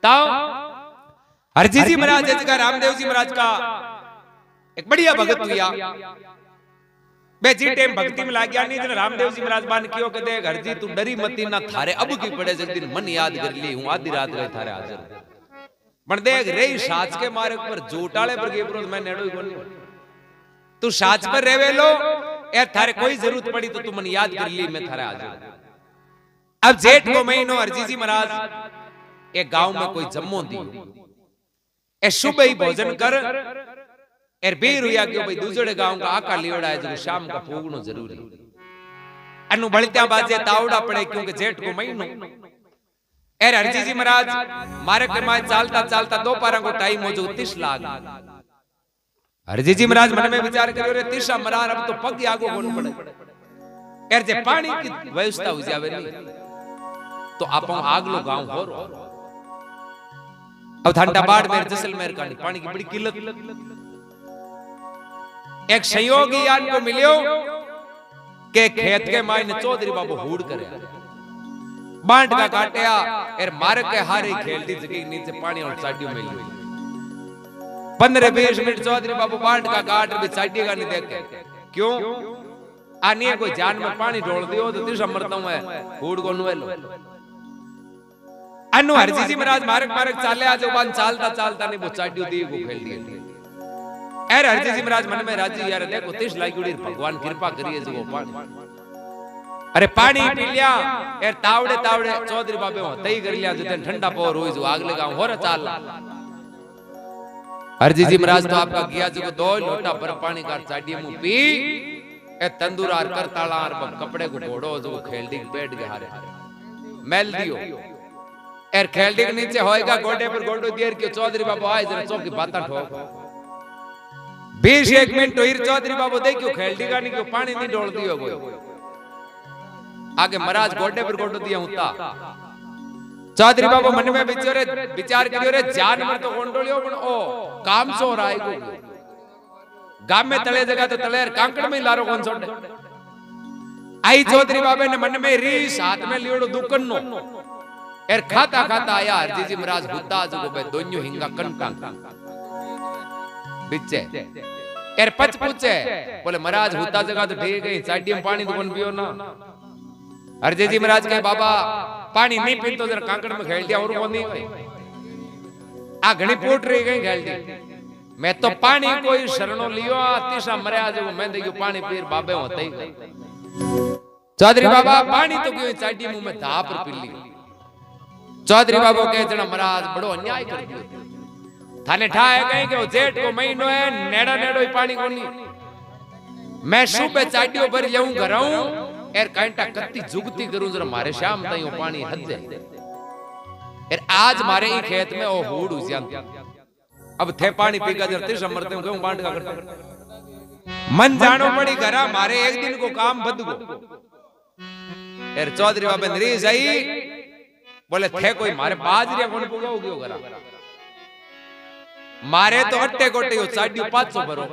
ताओ हरजी जी महाराज जैसे रामदेव जी महाराज का एक बढ़िया भगत हुआ बे जी टाइम भक्ति में लाग गया नहीं जन रामदेव जी महाराज बान कियो के देख हरजी तू डरी मती ना थारे अब की पड़े एक दिन मन याद कर ली हूं आधी रात गए थारे हाजिर पण देख रे साच के मारे पर जोटाले पर गेबरो मैं नेड़ो ही कोनी तू साच पर रेवे लो ए थारे कोई जरूरत पड़ी तो तू मन याद कर ली मैं थारे हाजिर। अब जेठ को महीनो हरजी जी महाराज एक गांव में कोई जम्मो दी ए सुबह ही भोजन कर एर बेर हुआ कि भाई दूसरे गांव का आका लियोड़ा है जो शाम का पूगनो जरूरी अनु बलत्या बाजे तावड़ा पड़े क्योंकि जेठ को महीनो एर हरजी जी महाराज मारे के माय चालता चालता दोपहर को टाइम हो जो 30 लाख हरजी जी महाराज मन में विचार करियो रे 30 मरार अब तो पग आगो होनो पड़े एर जे पानी की व्यवस्था हो जावे नहीं तो आपो आगलो गांव हो अब ठंडा बाढ़ में जैसलमेर का पानी की बड़ी किल्लत एक संयोगी यान को मिलियो के खेत के मायने चौधरी बाबू हुड़ करे बांट का काटिया एर मार के हारे खेलती जगह नीचे पानी और चाटियों मिल गई 15-20 मिनट चौधरी बाबू बांट का काट भी चाटिएगा नहीं देख क्यों आनी कोई जान में पानी ढोल दियो तो तीसरा मरता हूं मैं हुड़ को नुएलो अनु हरजी जी महाराज मारक मारक चाले आ जो बान चालता चालता नहीं वो चाटियों दी को खेल दिए एर हरजी जी महाराज मन में राजी यार देखो 30 लाख उड़ी भगवान कृपा करिए जो पानी अरे पानी पी लिया एर तावड़े तावड़े चौधरी बाबे होते ही कर लिया जो ठंडा पौर हुई जो आग लगाऊं हो रहा चाल हरजी जी महाराज तो आपका किया जो 2 लोटा पर पानी का चाटिए मुंह पी ए तंदूर आर कर ताला आर कपड़े को घोड़ो जो खेल दी पेट के हारे मेल दियो एर खेल दी के नीचे होएगा गोडे पर गोडो देर के चौधरी बाबू आए जरा चौकी बाता ठोक 20-1 मिनट हीर चौधरी बाबू देखियो खेल दी का नहीं क्यों पानी नहीं डोल दियो कोई आगे महाराज गोडे पर गोडो दिया होता चौधरी बाबू मन में विचार करियो रे जान में तो गोंडोलियो पण ओ काम सो रहा है गांव में तले जगह तो तले कांकड़ में लारो कौन छोड़े आई चौधरी बाबे ने मन में रीस हाथ में लियोड़ो दुकन नो एर खाता खाता आया हरजी जी महाराज हुता जो बे दोन्यो हिंगा कंटा बिचे एर पच पूछे बोले महाराज हुता जगह तो ठीक है चाटी में पानी तो कौन पियो ना हरजी जी महाराज कहे बाबा पानी नहीं पी तो जरा कांकड़ में खेल दिया और कौन नहीं आ घणी पोट रही गई खेल दी मैं तो पानी कोई शरणो लियो तीसरा मरे आज मैं देखियो पानी पीर बाबे होते ही चौधरी बाबा पानी तो क्यों चाटी मुंह में धाप पी ली चौधरी बाबू कहे जना महाराज बड़ो अन्याय कर दियो थाने ठाए कहीं के जेठ को महीनो है नेड़ा नेड़ो ही पानी कोनी मैं सुबह चाटियों पर जाऊं घराऊं एर कांटा कत्ती जुगती करूं जरा मारे शाम ताई वो पानी हद जाए एर आज मारे ही खेत में ओ हुड़ हो जान अब थे पानी पीगा जरा तीसरा मरते हूं क्यों बांट का करता मन जानो पड़ी घरा मारे एक दिन को काम बद गो एर चौधरी बाबे नरी जाई बोले थे कोई मारे बाजरिया कौन पुगा हो गयो घरा मारे तो अट्टे गोटे हो 550 भरो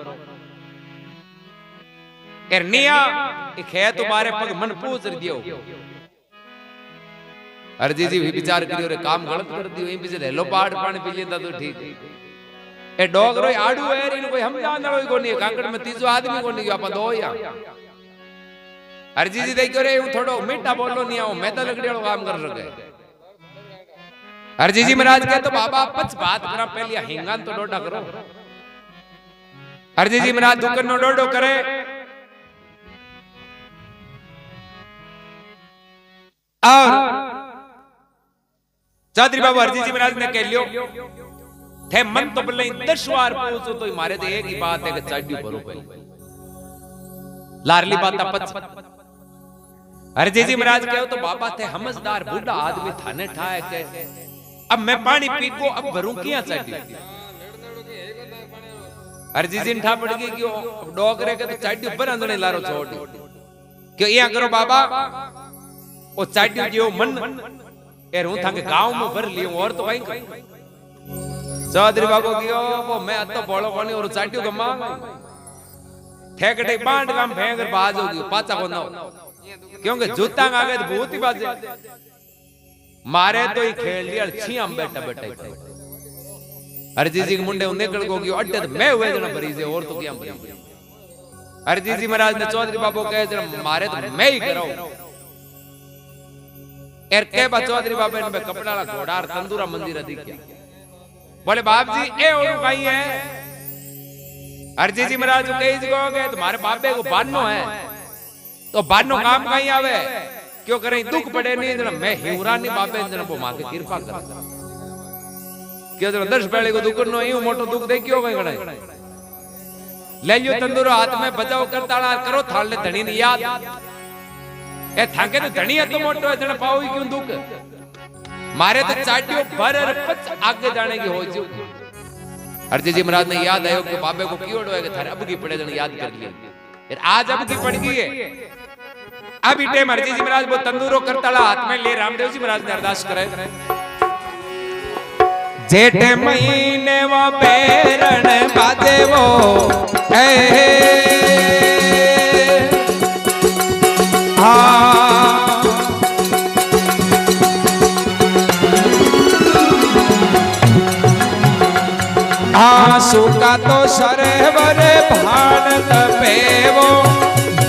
एर निया खेत मारे पग मन पूछ दियो हरजी जी विचार करियो रे काम गलत कर दियो ई पीछे हेलो पहाड़ पानी पी लेता तो ठीक ए डॉग रो आडू है इन कोई हम जान रो कोनी कांकड़ में तीसो आदमी कोनी अपन दो या हरजी जी देखियो रे हूं थोड़ो मीठा बोलो नहीं आओ मैं तो लकड़ी वाला काम कर सके हरजी जी महाराज कहे तो बाबा पच बात करा पहले हिंगान तो डोडा करो हरजी जी महाराज दुकन नो डोडो करे और चौधरी बाबू हरजी जी महाराज ने कह लियो थे मन तो बोले 10 बार पूछो तो मारे तो एक ही बात है कि चाटियो भरो पहले लारली बात पच हरजी जी महाराज कहो तो बाबा थे समझदार बूढ़ा आदमी थाने ठाए के अब मैं पानी पी को अब भरूं किया चाटी हरजी जी ठा पड़ गई क्यों डॉग रे के तो चाटी ऊपर अंदर लारो छोड़ क्यों या करो बाबा ओ चाटी जो मन एर हूं थाके गांव में भर लियो और तो कहीं चौधरी बाबू कियो वो मैं तो बोलो कोनी और चाटी गमा ठेकड़े बांट काम फेंकर बाज होगी पाचा को ना क्योंकि जूता आगे तो भूत ही बाजे मारे तो ही खेल लिया छिया बेटा बेटा हरजीत जी के मुंडे निकल को गयो अड्डे तो मैं हुए जना भरी से और तो क्या भरी। हरजीत जी महाराज ने चौधरी बाबू कहे जना मारे तो मैं ही कराऊं एर के बा चौधरी बाबा ने कपड़ा ला घोड़ा तंदूरा मंदिर अधिक क्या बोले बाप जी ए और कहीं है। हरजीत जी महाराज कहीं जगह गए तुम्हारे बाबे को बानो है तो बानो काम कहीं आवे क्यों करें दुख पड़े नहीं जना मैं हिवरा नहीं बाबे जना वो मां की कृपा कर क्यों जना 10 पहले को दुख नो यूं मोटो दुख दे क्यों कहीं गड़े ले लियो तंदूरो हाथ में बजाओ करताड़ा करो थाल ले धनी ने याद ए थाके तो धनी है तो मोटो है जना पाओ क्यों दुख मारे तो चाटियो भर पच आगे जाने की हो जो। हरजीत जी महाराज ने याद आयो कि बाबे को क्यों डोए थारे अब की पड़े जना याद कर लिया फिर आज अब की पड़ गई है। अभी टाइम हरजीत जी महाराज वो तंदूरो करताड़ा हाथ में ले रामदेव जी महाराज ने अरदास करे जेठ महीने वो बैरण बाजे वो आंसू का तो सरवर भान तपेवो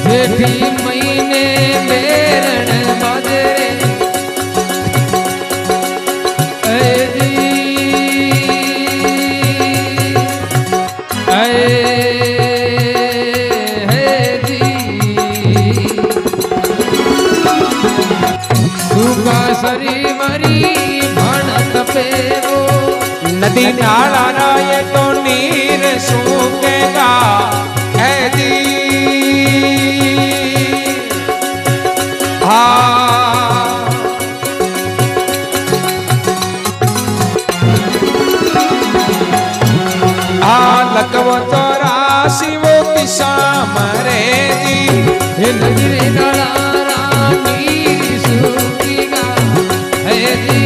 जेठी महीने बैरण बाजे सरी मरी भणत पेरो नदी नाला ना ये तो नीर सूखेगा है जी लकवो 84 वो किसा मरे जी नदी नाला रानी सूखेगा है जी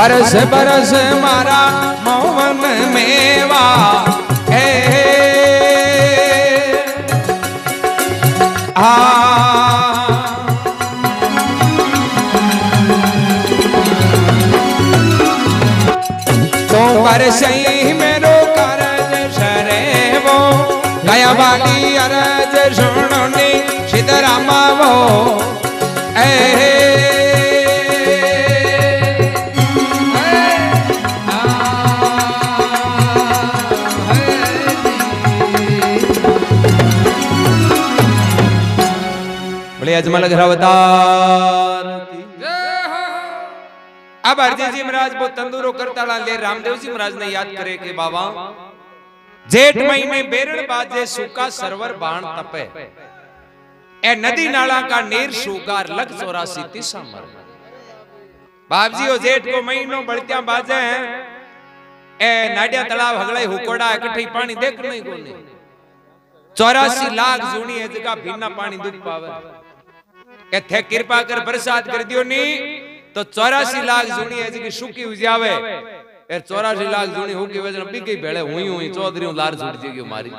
बरस बरस मारा मोहन मेवा तो बरसई मेरो करज सरे वो गया वाली अरज सुननी सीतारामा वो अजमल घरावतार। अब हरजीत जी महाराज वो तंदूरो करताड़ा ले रामदेव जी महाराज ने याद करे कि बाबा जेठ महीने बेरण बाजे सूखा सरवर बाण तपे ए नदी नाला का नीर सूगार लग 84 तीसा मर। बाप जी ओ जेठ को महीनो बढ़तिया बाजे हैं ए नाडिया तालाब हगड़े हुकोड़ा इकट्ठी पानी देख नहीं कोने 84 लाख जूनी है जगह बिना पानी दुख पावे ए थे कृपा कर बरसात कर दियो नी तो 84 लाख जूनी है जगी सुकी हो जावे ए 84 लाख जूनी हो के वजन बिगई भेड़े हुई हुई चौधरी लार छूट जेगी मारी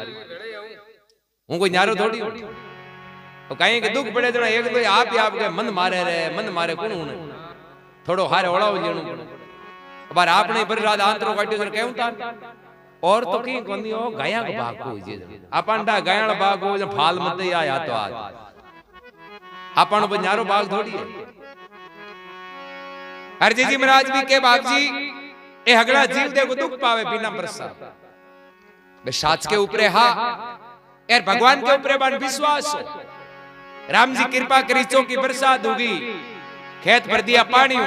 हूं कोई न्यारो थोड़ी तो कहीं के दुख पड़े जना एक तो आप ही आप के मन मारे कोण हूं थोड़ो हारे ओळाव जेणु बार आपने पर रात आंतरो काट्यो कर कहूं ता और तो की कोनी हो गाया का भाग को जे आपंडा गायण भाग हो ज फाल मत आया तो आज अपन बन्यारो बाग थोड़ी है। हरजीत जी महाराज भी के बाप जी ए हगड़ा जीव दे को दुख पावे बिना बरसा बे साच के ऊपर हा यार भगवान के ऊपर बान विश्वास हो। राम जी कृपा करी चौकी बरसात होगी, खेत भर दिया पानी।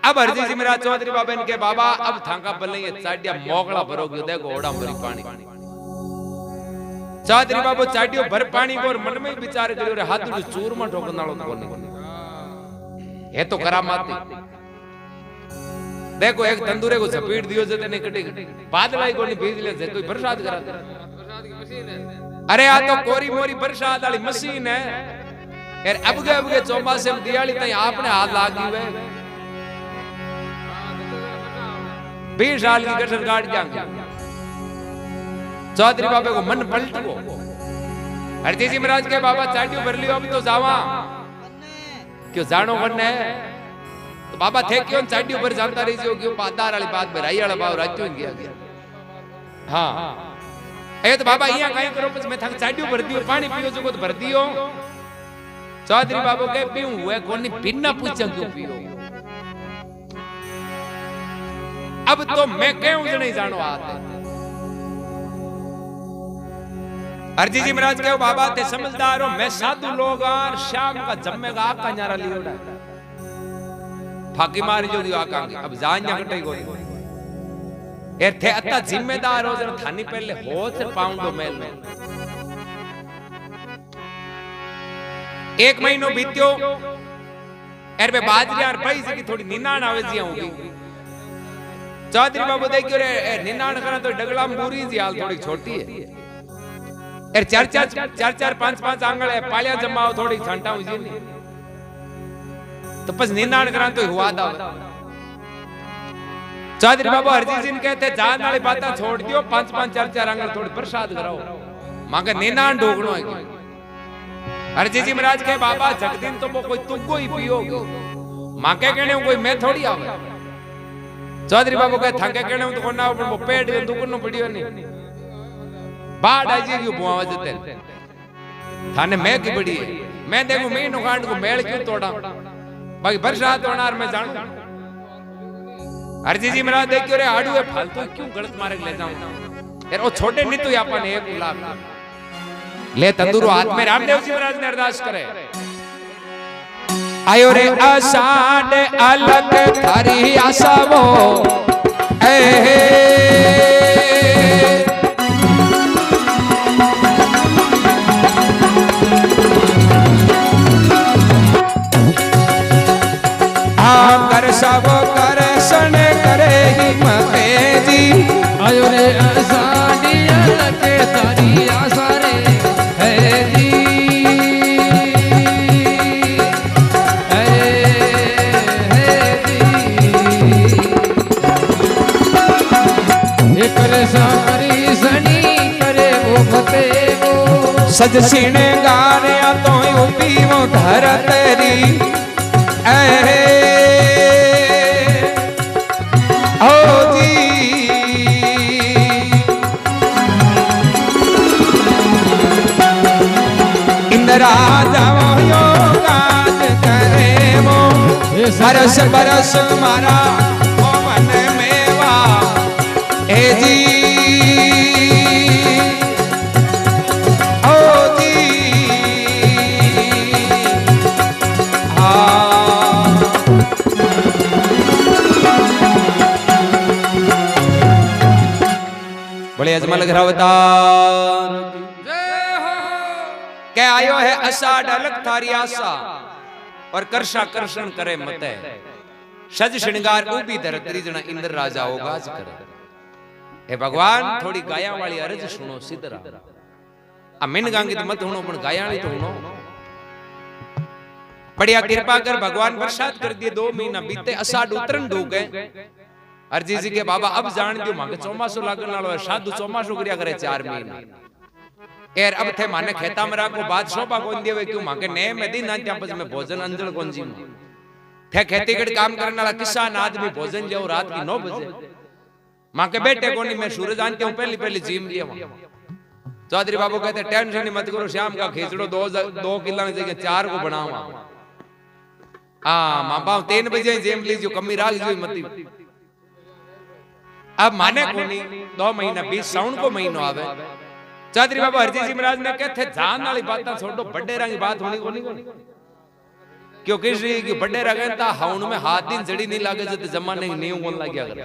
अब हरजी जी महाराज चौधरी बाबा इनके बाबा अब थांका बल्ले चाटिया मोगला भरोगे देखो ओड़ा भरी पानी। चौधरी बाबू चाटियो भर पानी को और मन में विचार करियो रे हाथ में चूरमा ठोकन नालो कोनी। ये तो करामात देखो एक तंदूरे को झपीट दियो जते नहीं कटे बादलाई को नहीं भेज ले जे कोई बरसात करा दे। अरे आ तो कोरी मोरी बरसात वाली मशीन है यार। अब के चौमासे में दिवाली तई आपने हाथ लागी वे 20 साल की कसर काट जाएंगे। चौधरी बाबा को मन पलट गो। हरजी जी महाराज के बाबा चाटियो भर लियो अब तो जावा क्यों जानो करने तो बाबा थे क्यों चाटियो भर जानता रही जो क्यों पादार वाली बात भराई वाला भाव राज्यों गया गया। हाँ ए तो बाबा यहाँ कहीं करो बस मैं थक चाटियो भर दियो पानी पियो जो को तो भर दियो। चौधरी बाबा के पीऊं हुए कोनी बिना पूछा क्यों पियो। अब तो मैं क्यों नहीं जानो आते। हरजी जी महाराज के बाबा ते समझदार हो मैं साधु लोग और शाम का जम्मेगा आका न्यारा लियो फाकी मारी जो दियो आका अब जान या कटे को यार थे अत्ता जिम्मेदार हो जरा थानी पहले हो से पाउंडो मेल में 1 महीनो बीत्यो यार बे बाजरी यार पैसे की थोड़ी निनाण आवे जी होगी। चौधरी बाबू देखियो रे निनाण करा तो डगला मूरी जी हाल थोड़ी छोटी है यार 4 5 आंगल है पालिया जमाओ थोड़ी छंटाऊ जी नहीं तो बस निनाण करा तो हुआ दा। चौधरी बाबू हरजी जी ने कहते जान वाली बातें छोड़ दियो 5 4 आंगल थोड़ी प्रसाद कराओ मांगे निनाण ढोकनो है। हरजी जी महाराज के बाबा जगदीन तो वो कोई तुगो ही पियोगे मांगे कहने कोई मैं थोड़ी आवे। चौधरी बाबू कहे थाके कहने तो कोना पर वो पेट के दुकनो पड़ियो नहीं बाढ़ आ जी क्यों बुआवा जते थाने मैं की बड़ी है मैं देखूं मैं नुकांड को मेल क्यों तोड़ा बाकी बरसात होनार मैं जानू। हरजी जी महाराज देखियो रे आड़ू है फालतू क्यों गलत मार्ग ले जाऊं यार वो छोटे नहीं तो अपन 1 लाख ले तंदूरो हाथ में। रामदेव जी महाराज ने अरदास करे आयो रे आषाढ़ अलग थारी आशा वो कर सब करसन करे हिम्मते जी आयो रे आषाढ़ अलग थारी आशा रे है जी सज सीने गारिया तो यूपी वो घर तेरी ओ जी इंदिरा जाओ यो काज करे वो बरस बरस मारा मन मेवा ए जी अजमल घरावतार क्या आयो है आषाढ़ अलग थारी आशा और करशा कर्षण करे मते सज श्रृंगार उभी धरतरी जना इंद्र राजा होगा करे हे भगवान थोड़ी गाया वाली अर्ज सुनो सिद्धरा आ मिन गांगी तो मत हुनो पण गाया वाली तो हुनो बढ़िया कृपा कर भगवान बरसात कर दिए 2 महीना बीते आषाढ़ उतरन डूब गए। हरजी जी के बाबा अब जान दियो मांगे चौमासो लागन वालो है साधु चौमासो करिया करे 4 महीना एर अब थे माने खेता में राखो बात शोभा कोन देवे क्यों मांगे ने में दिन ना त्यापस में भोजन अंजल कोन जी थे खेती के काम करने वाला किसान आदमी भोजन जाओ रात की 9 बजे मांगे बेटे कोनी मैं सूरज आनते हूं पहली जीम लिया। चौधरी बाबू कहते टेंशन मत करो श्याम का खींचड़ो 2 किला की जगह 4 को बनावा हां मां बाप 3 बजे जेम लीजियो कमी राख जो मती अब माने कोनी 2 महीना 20 साउन को महीनो आवे चौधरी बाबा हरजी जी महाराज ने कहते जान वाली बात छोड़ो बड़े रंग बात होनी कोनी क्योंकि श्री की बड़े रंग हाउन में हाथ दिन जड़ी नहीं लागे जब जमाने नींव कोन लाग्या कर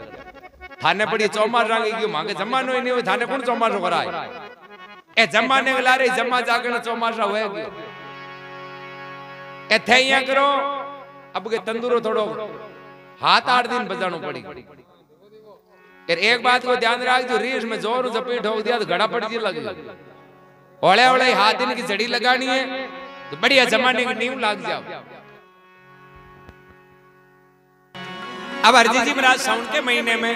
थाने पड़ी चौमार रंग की मांगे जमानो ही नहीं हो थाने कौन चौमार कराए ए जमाने गला रे जमा जागण चौमासा होए गयो ए थैया करो अब के तंदूरो थोड़ो 7-8 दिन बजानो पड़ी फिर एक बात को ध्यान रख जो रीस में जोर जपी ठोक दिया तो घड़ा पड़ जी लग ओले ओले हाथ दिन की जड़ी लगानी है तो बढ़िया जमाने की नींव लाग जाओ। अब हरजी जी महाराज साउन के महीने में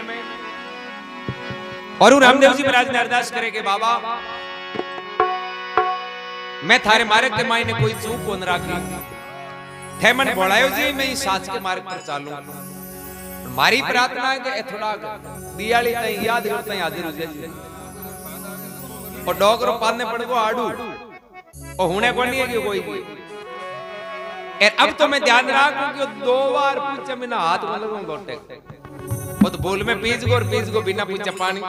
और रामदेव जी महाराज ने अरदास करे के बाबा मैं थारे मार्ग के मायने कोई चूक को न राखी थे मन बोलायो जी मैं इस साच के मार्ग पर चालूं मारी प्रार्थना है कि थोड़ा दियाली तई याद करते हैं हाजिर हो जाए और डॉगरो पालने पड़ को आड़ू और हुने को नहीं है कि कोई और अब तो मैं ध्यान रखूं कि 2 बार पूछे बिना हाथ में लगूं गोटे वो तो बोल में पीस को बिना पूछे पानी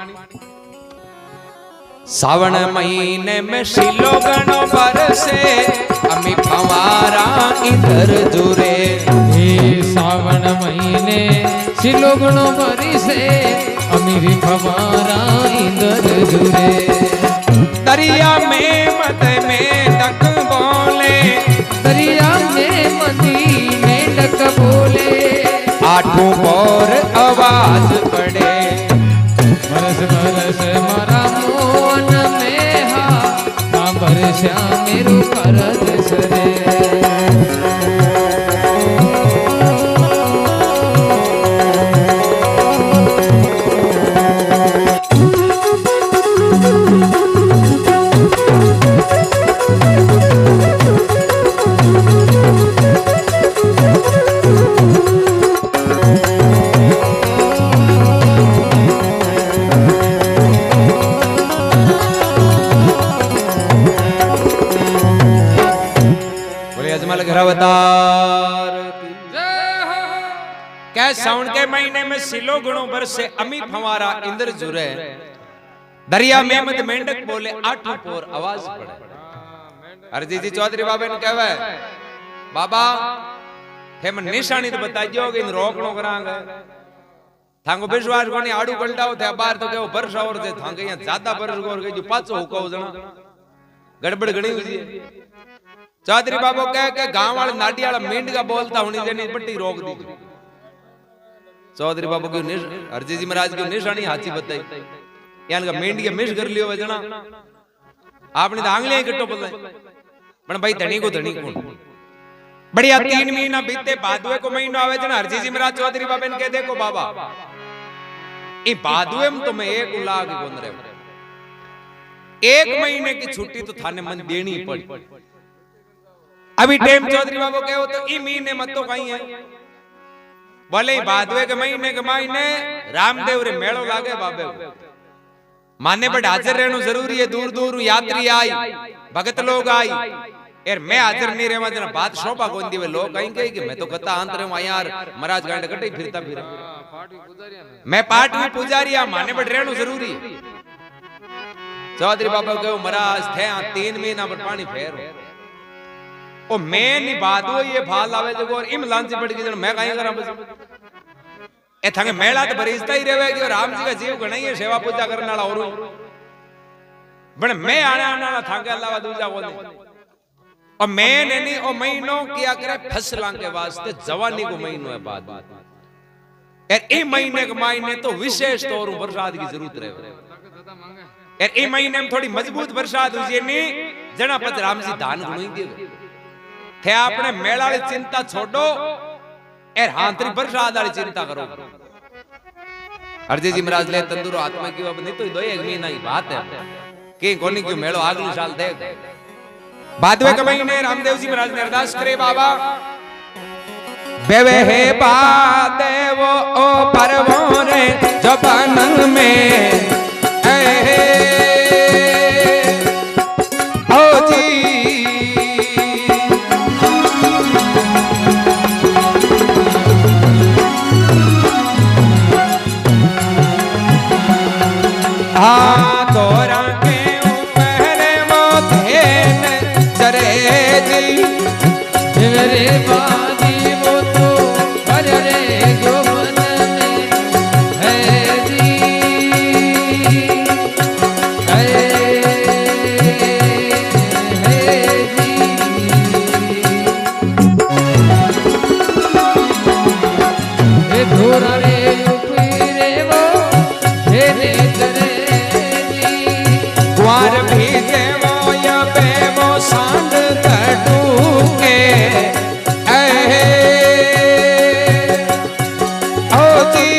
सावन महीने में शिलो गणो बरसे अमी फवारा इधर जुरे सावन महीने शिलो गणो बरसे अमी फवारा इधर जुरे दरिया में मत में डक बोले दरिया में मदी में डक बोले 8 और आवाज पड़े बरस बरस मारा मोन में हा बरसा मेरो करद सरे क्या साउन के महीने में सिलो गुणों बरसे अमी फवारा इंद्र जुरे दरिया में मत मेंढक बोले 8 पोर आवाज पड़े। हरजी जी चौधरी बाबा ने कहवे बाबा थे मन निशानी तो बताइयो कि इन रोकणो करांगे थांगो विश्वास कोनी आड़ू गलडाओ थे बाहर तो केओ बरस और थे थांगे यहां ज्यादा बरस गोर के जो पाछो हुको जना गड़बड़ घणी हुई चौधरी बाबू कह के गांव वाले नाटी वाला मेंढ का बोलता होनी जनी पट्टी रोक दी। चौधरी बाबू की हरजी जी महाराज की निशानी हाथी बताई यान का मेंढ के मिस कर लियो वजना आपने तो आंगलियां कट्टो पले पण भाई धनी को धनी कौन बढ़िया 3 महीना बीते भादवे को महीना आवे जना हरजी जी महाराज चौधरी बाबा ने कह देखो बाबा ई भादवे में तो मैं 1 लाख कोन रे 1 महीने की छुट्टी तो थाने मन देनी पड़ी। अभी टाइम चौधरी बाबू कहो तो ई महीने मत तो कहीं है बोले भादवे के महीने रामदेव रे मेलो लागे बाबे माने पर हाजिर रहना जरूरी है दूर दूर यात्री आई भगत लोग आई यार मैं हाजिर नहीं रहवा जना बात शोभा कोन दिवे लोग कहीं कहे कि मैं तो कथा अंत रहूं यार महाराज गांड कटे फिरता फिर मैं पाठ में पुजारी माने पर रहना जरूरी है। चौधरी बाबा कहो महाराज थे 3 महीना पर पानी फेरो ओ मैं नी बादो ये फाल आवे जगो और इम लांची पड़ गई मैं काई करा बस ए थांगे मेला तो बरिश्ता ही रहवे कि राम जी का जीव गणाई है सेवा पूजा करने वाला और बण मैं आने वाला थांगे अलावा दूजा को और मैं नहीं ओ महीनो किया करे फसलां के वास्ते जवानी को महीनो है बाद यार ए महीने के महीने तो विशेष तौर पर बरसात की जरूरत रहे यार ए महीने में थोड़ी मजबूत बरसात हो जे नी जना पत राम जी दान गुणी दे थे आपने मेला वाली चिंता छोड़ो यार हांतरी बरसात वाली चिंता करो। हरजी जी महाराज ले तंदूरो हाथ में क्यों अब नहीं तो 2 महीना की बात है कि कोनी क्यों मेलो अगले साल दे भादवे के महीने रामदेव जी महाराज ने अरदास करे बाबा बेवे हे बादेवो ओ परवो रे जबान में ओ जी रे बाजी वो तो हर रे जो मन में है जी धोरा रे यूपी रे वो हे रे तरे जी कुंवर भीजे वो या बे वो सांड कटू के ओ जी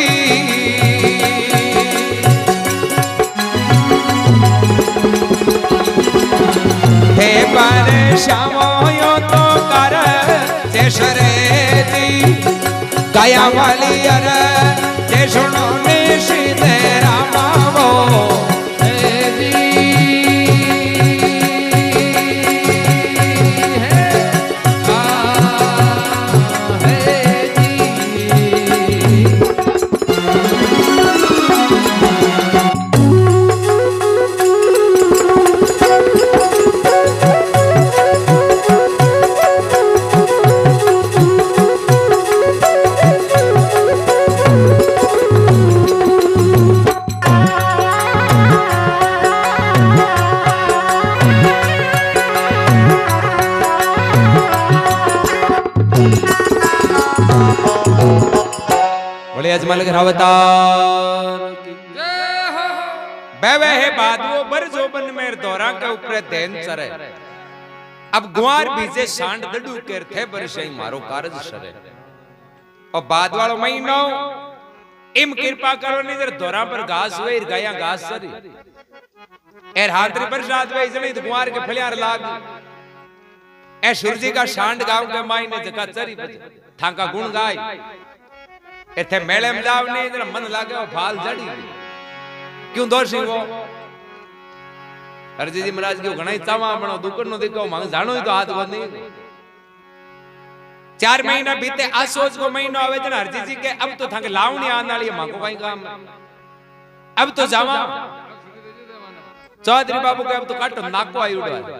हे पर श्यामो यो तो कर जैसरे जी गाया वाली अर जे सुनो निशी तेरा मावो है जी अजमल घरावतार बेवे है बादुओ बर जोबन मेर दौरा के ऊपर देन चरे अब गुआर बीजे सांड दडू केर थे बरसई मारो कारज सरे और बाद वालो महीनो इम कृपा करो निजर दौरा पर घास वे गाया घास सरी एर हाथरी प्रसाद वे जणी गुआर के फलियार लाग ए सूरजी का सांड गांव के मायने जका चरी थाका गुण गाय इथे मेले में जाव नहीं जरा मन लागे वो फाल जड़ी क्यों दोषी वो हरजी जी महाराज क्यों घणा चावा बनो दुकन नो देखो मांग जानो ही तो हाथ बंद नहीं 4 महीना बीते आसोज को महीनो आवे जन हरजी जी के अब तो थाके लावणी आने वाली मांगो कहीं काम अब तो जावा चौधरी बाबू के अब तो काटो नाको आई उड़वा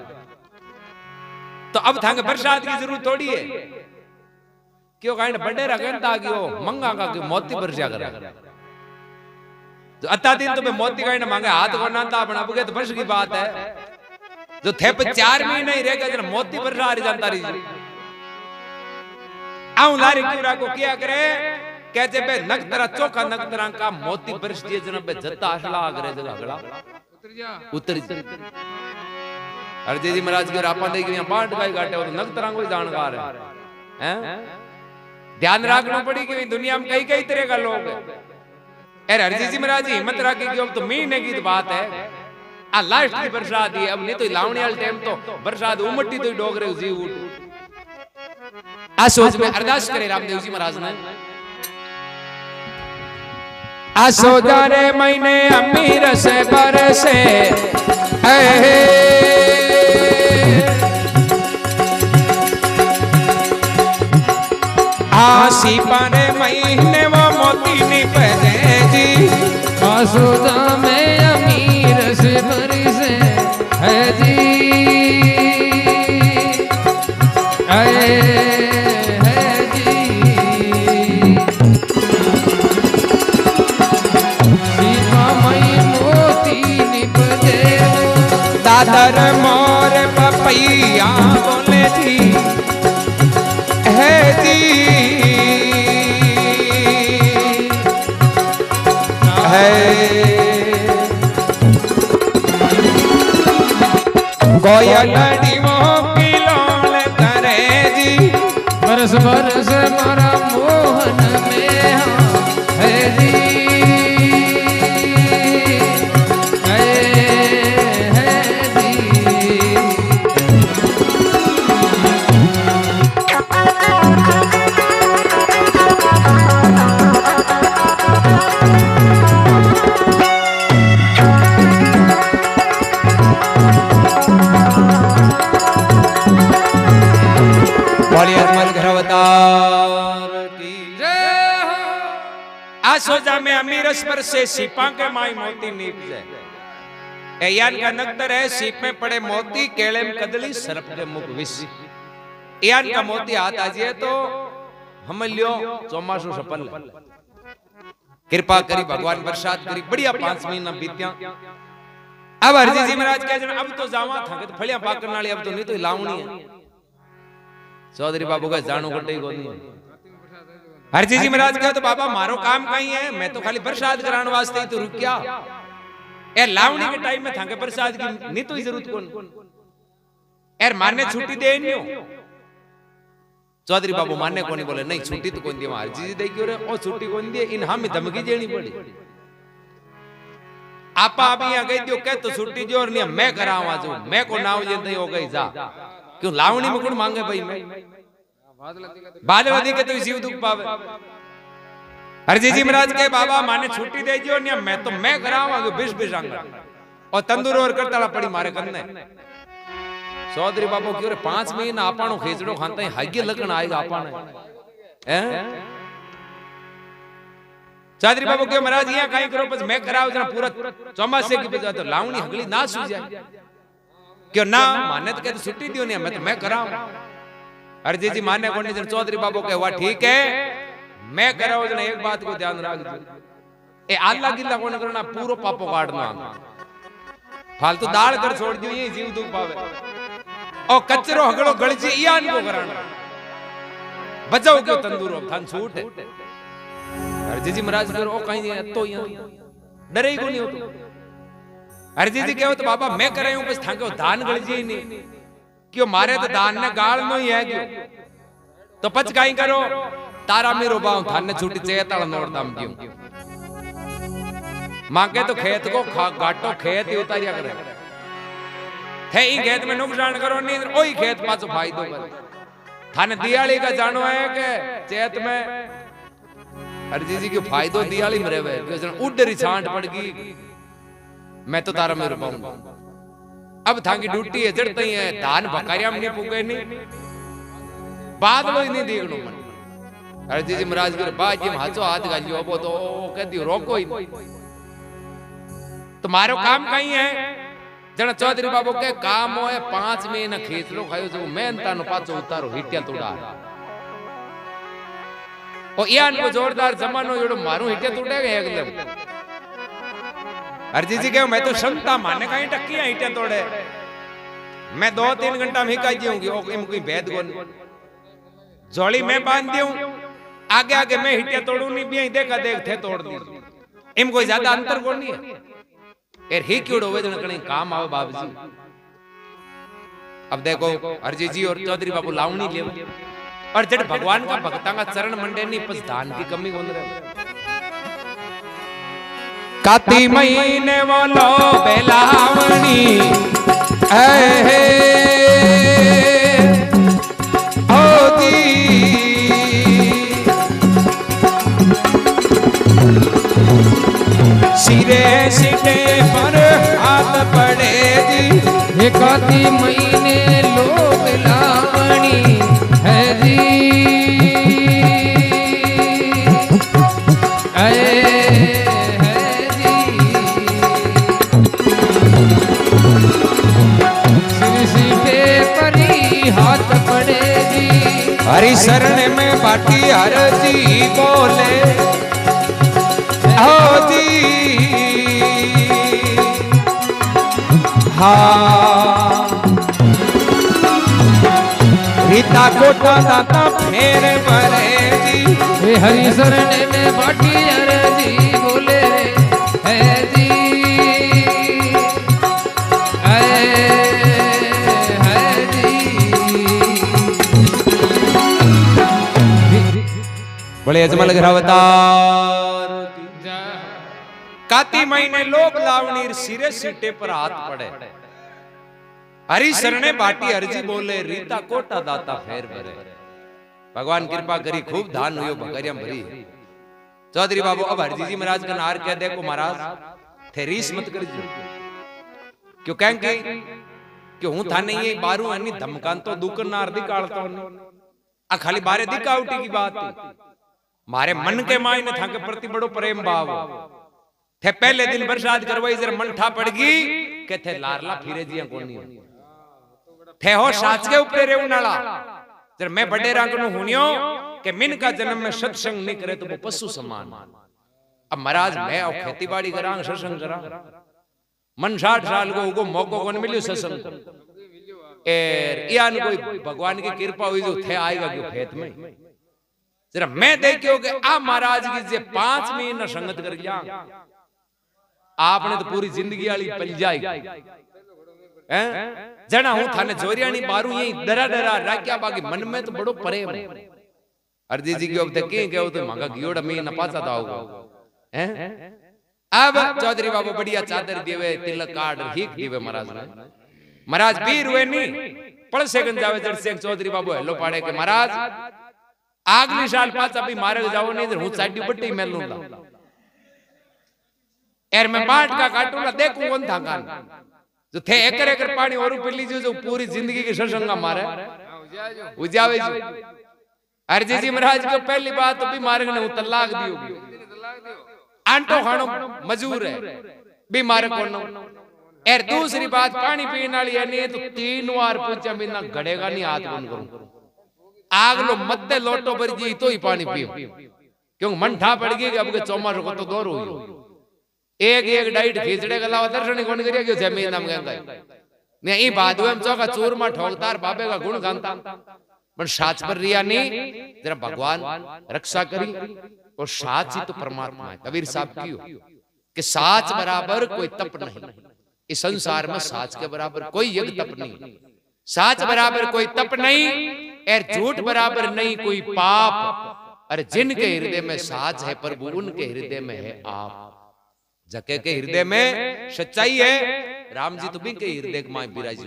तो अब थाके प्रसाद की जरूरत थोड़ी है क्यों कहने बड़े रखन ताकि वो मंगा का कि मोती बरसिया करे जो अत्ता दिन तो मैं मोती कहने मांगे हाथ वरना ता बना बुगे तो वर्ष की बात है जो थे पे 4 महीने ही रह गए जन मोती बरसा रही जानता रही आऊं लारी क्यों को किया करे कहते बे नगतरा चोखा नगतरा का मोती बरस दिए जन बे जत्ता असला करे जगह अगला उतर हरजी जी महाराज के रापा दे के बांट गाय गाटे और नगतरा को जानकार है हैं ध्यान रखना पड़ी कि दुनिया में कई कई तरह का लोग है हरजी जी महाराज जी हिम्मत रखी कि अब तो महीने की बात है आ लास्ट की बरसात है अब नहीं तो लावणी वाले टाइम तो बरसात उमटी तो डोगरे जी उठ आ सोच में अरदास करे रामदेव जी महाराज ने आ सोचा रे महीने अमीर से बरसे आसी पारे महीने वो मोती निपजे जी आसोदा में अमीर से बरसे है जी है जी सीमा मई मोती निपजे दादर मोर पपैया बोले जी है जी कोयल डीवो किलोल करे जी बरस बरस मारा मोहन में है जी है जी सोजा में अमीरस पर से सीपा के माई मोती नीप जाए यान का नक्तर है सीप में पड़े मोती केले में कदली सरप के मुख विष यान का मोती हाथ आजिए तो हम लियो चौमासु सफल कृपा करी भगवान बरसात करी बढ़िया 5 महीना बीत्या। अब हरजी जी महाराज कह जन अब तो जावा था तो फलिया पाकन वाली अब तो नहीं तो लावणी है। चौधरी बाबू का जानो कटे को नहीं। हरजी जी महाराज कहे तो बाबा मारो काम कहीं है, मैं तो खाली प्रसाद कराने वास्ते ही तो रुकिया। ए लावणी के टाइम में था के प्रसाद की नहीं तो जरूरत कौन यार मारने छुट्टी दे नहीं। चौधरी बाबू मानने को नहीं बोले नहीं छुट्टी तो कौन दी हरजी जी दे क्यों रे ओ छुट्टी कौन दी इन हम धमकी देनी पड़ी। आपा अभी यहाँ गई कह तो छुट्टी जो और नहीं मैं कराऊं आज मैं को नाव जे हो गई जा क्यों लावणी में कौन मांगे भाई मैं बादल नदी के तो जीव दुख पावे। हरजी जी महाराज के बाबा माने छुट्टी दे दियो नहीं मैं तो मैं कराऊं बिस बिस आंगा और तंदूर और करता पड़ी मारे करने। चौधरी बाबू क्यों 5 महीना आपानो खींचड़ो खानता है हागे लगन आएगा आपाने हैं। चौधरी बाबू के महाराज यहाँ कहीं करो बस मैं कराओ जना पूरा चौमासे की बजा तो लावणी हगली ना सू जाए क्यों ना माने तो कहते छुट्टी दियो नहीं मैं तो मैं कराऊं। हरजी जी माने को नहीं चौधरी बाबू के हुआ ठीक है मैं कराओ जना एक बात को ध्यान रख ए आल्ला गिल्ला कोने करना पूरो पापो काटना फालतू दाल कर छोड़ दियो ये जीव दुख पावे और कचरो हगड़ो गलजी यान को कराना बचाओ क्यों तंदूरो थान छूट है। हरजी जी महाराज फिर ओ कहीं तो यहाँ डरे ही को नहीं हो तो हरजी जी कहो तो बाबा मैं कर रही हूं बस थांको दान गलजी ही नहीं क्यों मारे तो दान ने गाल नो ही है क्यों तो पच काई करो तारा मेरो बाऊ थान ने छूटी चेताल नोड़ताम क्यों मांगे तो खेत को गाटो खेत ही उतारिया करे थे ई खेत में नुकसान करो नहीं ओही खेत पाछो फायदो करे थाने दियाली का जानो है के चेत में हरजी जी के फायदो दियाली में रेवे क्यों उडरी छांट पड़ गई मैं तो तारा मेरे पाऊंगा अब थांकी ड्यूटी है जड़ते ही है धान भकारिया में नहीं पुगे नहीं बाद में नहीं देखनो मन। हरजी जी महाराज के बाद जी हाथों हाथ गालियो अब तो कहती रोको ही तुम्हारो काम कहीं है जना चौधरी बाबू के काम हो 5 महीना खींच लो खायो जो मैं तानो पाछो उतारो हिटिया तोड़ा और यान को जोरदार जमानो जोड़ो मारू हिटिया तोड़ेगा एकदम। हरजी जी कहो मैं तो क्षमता माने कहीं टक्कियां हिटिया तोड़े मैं 2-3 घंटा में हिकाई दूंगी ओ इम कोई भेद कोन जोड़ी मैं बांध दूं आगे आगे मैं हिटिया तोड़ू नहीं भी देखा देख थे तोड़ दी इम कोई ज्यादा अंतर कोन नहीं है यार ही क्यों होवे जने कहीं काम आवे बाबूजी। अब देखो हरजी जी और चौधरी बाबू लावणी ले और जब भगवान का भक्ता का चरण मंडे नहीं बस दान की कमी कौन रहे। काती महीने वालो बेलावणी है होती सिरे सिटे पर हाथ पड़े जी काती महीने लोग लावणी है जी हाथ पड़े जी हरि शरण में बाटी हरजी बोले हो जी हाँ रीता कोटा दाता फेर भरे जी हरि शरण में बाटी हरजी बोले है जी बड़े अजमल घरावतार काती महीने लोग लावणी सिरे सीटे पर हाथ पड़े हरि शरणे बाटी हरजी बोले रीता कोटा दाता फेर भरे। भगवान कृपा करी खूब धान हुयो भकरिया भरी। चौधरी बाबू अब हरजी जी महाराज का नार कह देखो महाराज थे रीस मत कर क्यों कहेंगे कि हूं थाने ये बारू अन्नी धमकान तो दुकन नार दिकालता हूं आ खाली बारे दिकाउटी की बात मारे मन के मायने था के प्रति बड़ो प्रेम भाव थे पहले दिन बरसात करवाई जरा मन ठा पड़ गई के थे लारला फिरे जिया कोनी थे हो साच के ऊपर रे उनाला जरा मैं बडेरा को हुनियो कि मिन का जन्म में सत्संग नहीं करे तो वो पशु समान। अब महाराज मैं और खेती बाड़ी करा सत्संग करा मन 60 साल को उगो मौको को मिलियो सत्संग यान कोई भगवान की कृपा हुई जो थे आएगा क्यों खेत में। जरा मैं देखियो कि आ महाराज की जे 5 महीना संगत कर लिया आपने तो पूरी जिंदगी वाली पल जाई हैं जना हूं थाने जोरियानी बारू यही डरा डरा राख्या बाकी मन में तो बड़ो प्रेम अर्जी जी के अब तक के गयो तो मांगा गियोड़ा में न पासा था होगा हैं। अब चौधरी बाबू बढ़िया चादर देवे तिलक कार्ड ठीक देवे महाराज ने महाराज बीर हुए नहीं पड़ सेकंड जावे जड़ से चौधरी बाबू हेलो पाड़े के महाराज अगली साल पाछा भी मारे जाओ नहीं हूं साडी बट्टी मैं लूंगा यार मैं बाट का काटूंगा देखूं कौन था कान जो थे एकर एकर पानी और पिली जो पूरी जिंदगी के सत्संग मारे उजावे जी अर्जी जी महाराज को पहली बात तो भी मारे ने तलाक दियो आंटो खानो मजूर है भी मारे कौन यार दूसरी बात पानी पीने वाली है नहीं तो 3 बार पूछा बिना घड़ेगा नहीं हाथ बंद करूं आग लो मध्य लोटो पर जी तो ही पानी पियो क्यों मन ठा पड़ गई अब के चौमासो को तो दौर हुई एक एक डाइट खींचड़े के अलावा दर्शन कौन करिया क्यों जमीन नाम गंगा नहीं बात हुए हम चौका चूरमा ठोकदार बाबे का गुण गाता पर साच पर रिया नहीं जरा भगवान रक्षा करी और साच ही तो परमात्मा है। कबीर साहब क्यों कि साच बराबर कोई तप नहीं इस संसार में साच के बराबर कोई यज्ञ तप नहीं साच बराबर कोई तप नहीं और झूठ बराबर नहीं कोई पाप। अरे जिनके हृदय में साच है प्रभु उनके हृदय में है आप जके के हृदय में सच्चाई है राम जी तो भी के हृदय में विराज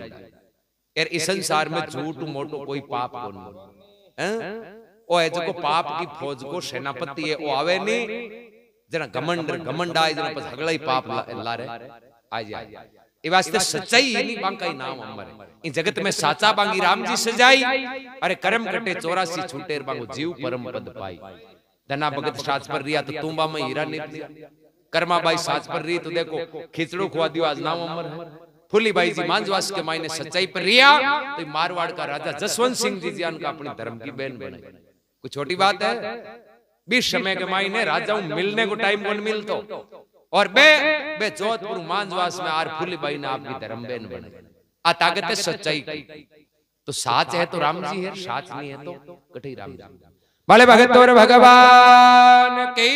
यार इस संसार में झूठ मोटो कोई पाप को नहीं ओ है जो पाप की फौज को सेनापति है वो आवे नहीं जना घमंड आए जना पर झगड़ा ही पाप ला रहे आ जाए ये वास्ते सच्चाई नहीं बांका ही नाम अमर इन जगत में साचा बांगी राम जी सजाई अरे कर्म कटे 84 छूटेर बांगो जीव परम पद पाई धना भगत साच पर रिया तो तुम्बा में हीरा निकलिया कर्मा बाई साच पर रही तो देखो खिचड़ो खुआ दियो आज नाम अमर है। फुली बाई जी मांझवास के मायने सच्चाई पर रिया तो मारवाड़ का राजा जसवंत सिंह जी जान का अपनी धर्म की बहन बनाई कुछ छोटी बात है 20 समय के मायने राजाओं मिलने को टाइम कौन मिलतो और बे जोधपुर मांझवास में आर फुली बाई ने आपकी धर्म बहन बनाई आ ताकत है सच्चाई की तो साच है तो राम जी है साच नहीं है तो कठई राम जी। भले भगत और भगवान की